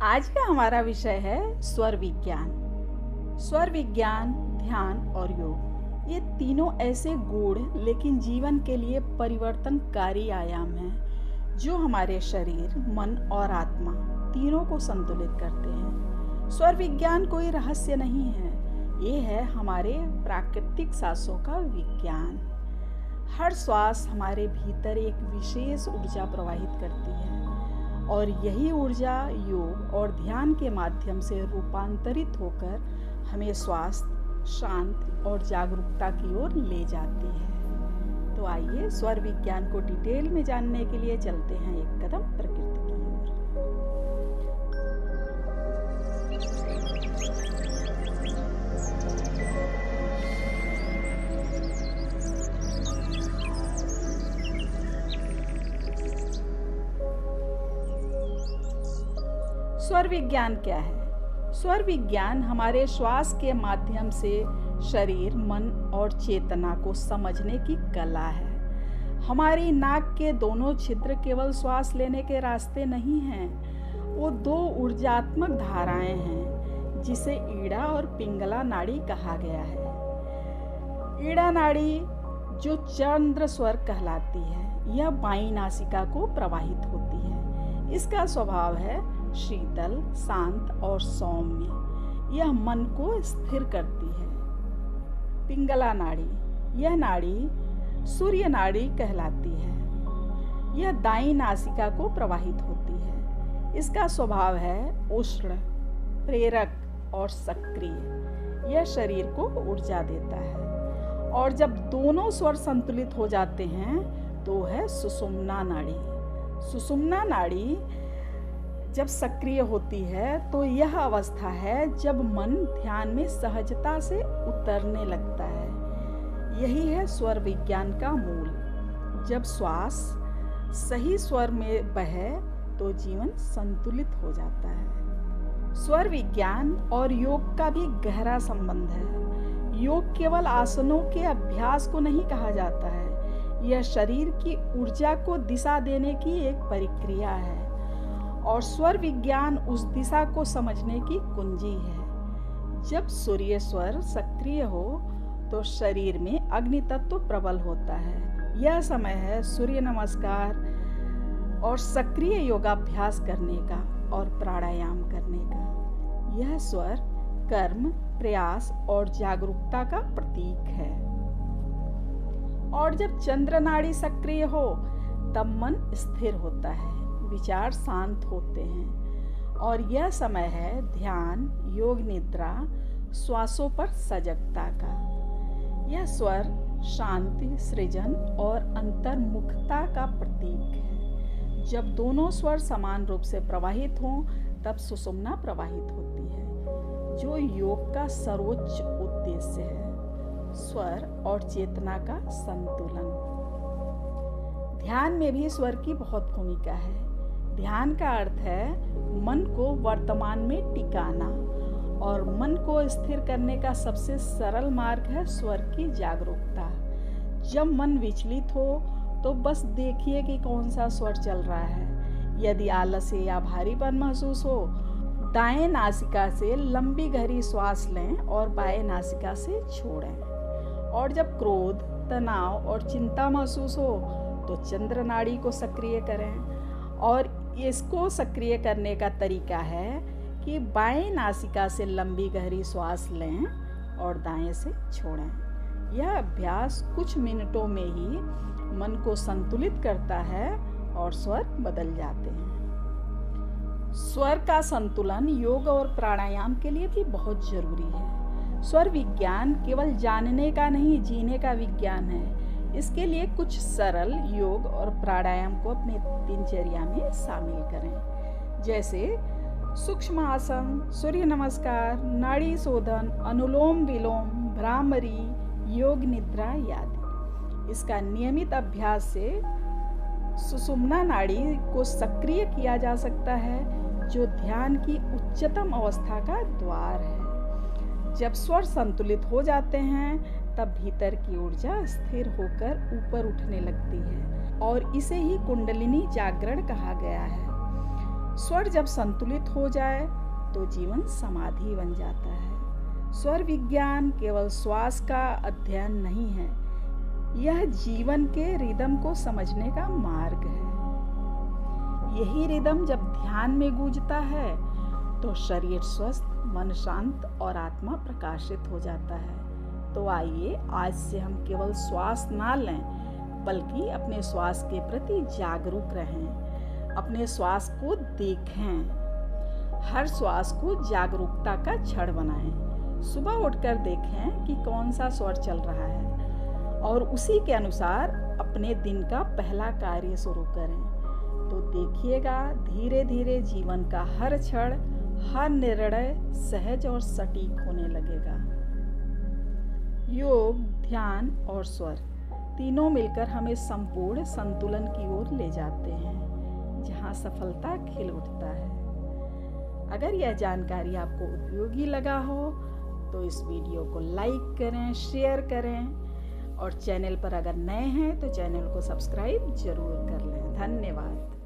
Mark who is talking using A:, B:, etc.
A: आज का हमारा विषय है स्वर विज्ञान। स्वर विज्ञान, ध्यान और योग, ये तीनों ऐसे गूढ़ लेकिन जीवन के लिए परिवर्तनकारी आयाम हैं जो हमारे शरीर, मन और आत्मा तीनों को संतुलित करते हैं। स्वर विज्ञान कोई रहस्य नहीं है, ये है हमारे प्राकृतिक सांसों का विज्ञान। हर श्वास हमारे भीतर एक विशेष ऊर्जा प्रवाहित करती है और यही ऊर्जा योग और ध्यान के माध्यम से रूपांतरित होकर हमें स्वास्थ्य, शांति और जागरूकता की ओर ले जाती है। तो आइए स्वर विज्ञान को डिटेल में जानने के लिए चलते हैं एक कदम प्रकृति की ओर। स्वर विज्ञान क्या है? स्वर विज्ञान हमारे श्वास के माध्यम से शरीर, मन और चेतना को समझने की कला है। हमारी नाक के दोनों छिद्र केवल श्वास लेने के रास्ते नहीं हैं, वो दो ऊर्जात्मक धाराएं हैं जिसे ईड़ा और पिंगला नाड़ी कहा गया है। ईड़ा नाड़ी जो चंद्र स्वर कहलाती है, यह बाईं नासिका को प्रवाहित होती है। इसका स्वभाव है शीतल, शांत और सौम्य। यह मन को स्थिर करती है। पिंगला नाड़ी, यह नाड़ी सूर्य नाड़ी कहलाती है। यह दाईं नासिका को प्रवाहित होती है। इसका स्वभाव है उष्ण, प्रेरक और सक्रिय। यह शरीर को ऊर्जा देता है। और जब दोनों स्वर संतुलित हो जाते हैं तो है सुषुम्ना नाड़ी। सुषुम्ना नाड़ी जब सक्रिय होती है तो यह अवस्था है जब मन ध्यान में सहजता से उतरने लगता है। यही है स्वर विज्ञान का मूल। जब श्वास सही स्वर में बहे तो जीवन संतुलित हो जाता है। स्वर विज्ञान और योग का भी गहरा संबंध है। योग केवल आसनों के अभ्यास को नहीं कहा जाता है, यह शरीर की ऊर्जा को दिशा देने की एक प्रक्रिया है और स्वर विज्ञान उस दिशा को समझने की कुंजी है। जब सूर्य स्वर सक्रिय हो तो शरीर में अग्नि तत्व प्रबल होता है। यह समय है सूर्य नमस्कार और सक्रिय योगाभ्यास करने का और प्राणायाम करने का। यह स्वर कर्म, प्रयास और जागरूकता का प्रतीक है। और जब चंद्र नाड़ी सक्रिय हो तब मन स्थिर होता है, विचार शांत होते हैं और यह समय है ध्यान, योग निद्रा, श्वासों पर सजगता का। यह स्वर शांति, सृजन और अंतर्मुखता का प्रतीक है। जब दोनों स्वर समान रूप से प्रवाहित हों तब सुषुम्ना प्रवाहित होती है, जो योग का सर्वोच्च उद्देश्य है, स्वर और चेतना का संतुलन। ध्यान में भी स्वर की बहुत भूमिका है। ध्यान का अर्थ है मन को वर्तमान में टिकाना और मन को स्थिर करने का सबसे सरल मार्ग है स्वर की जागरूकता। जब मन विचलित हो तो बस देखिए कि कौन सा स्वर चल रहा है। यदि आलस्य या भारीपन महसूस हो, दाएं नासिका से लंबी गहरी श्वास लें और बाएं नासिका से छोड़ें। और जब क्रोध, तनाव और चिंता महसूस हो तो चंद्र नाड़ी को सक्रिय करें। और इसको सक्रिय करने का तरीका है कि बाएं नासिका से लंबी गहरी श्वास लें और दाएं से छोड़ें। यह अभ्यास कुछ मिनटों में ही मन को संतुलित करता है और स्वर बदल जाते हैं। स्वर का संतुलन योग और प्राणायाम के लिए भी बहुत जरूरी है। स्वर विज्ञान केवल जानने का नहीं, जीने का विज्ञान है। इसके लिए कुछ सरल योग और प्राणायाम को अपने दिनचर्या में शामिल करें, जैसे सूक्ष्म आसन, सूर्य नमस्कार, नाड़ी शोधन, अनुलोम विलोम, भ्रामरी, योग निद्रा आदि। इसका नियमित अभ्यास से सुषुम्ना नाड़ी को सक्रिय किया जा सकता है, जो ध्यान की उच्चतम अवस्था का द्वार है। जब स्वर संतुलित हो जाते हैं तब भीतर की ऊर्जा स्थिर होकर ऊपर उठने लगती है और इसे ही कुंडलिनी जागरण कहा गया है। स्वर जब संतुलित हो जाए तो जीवन समाधि बन जाता है। स्वर विज्ञान केवल श्वास का अध्ययन नहीं है, यह जीवन के रिदम को समझने का मार्ग है। यही रिदम जब ध्यान में गूंजता है तो शरीर स्वस्थ, मन शांत और आत्मा प्रकाशित हो जाता है। तो आइए आज से हम केवल श्वास ना लें, बल्कि अपने श्वास के प्रति जागरूक रहें, अपने श्वास को देखें, हर श्वास को जागरूकता का क्षण बनाएं। सुबह उठकर देखें कि कौन सा स्वर चल रहा है और उसी के अनुसार अपने दिन का पहला कार्य शुरू करें। तो देखिएगा धीरे धीरे जीवन का हर क्षण, हर निर्णय सहज और सटीक होने लगेगा। योग, ध्यान और स्वर तीनों मिलकर हमें संपूर्ण संतुलन की ओर ले जाते हैं, जहां सफलता खिल उठता है। अगर यह जानकारी आपको उपयोगी लगा हो तो इस वीडियो को लाइक करें, शेयर करें और चैनल पर अगर नए हैं तो चैनल को सब्सक्राइब जरूर कर लें। धन्यवाद।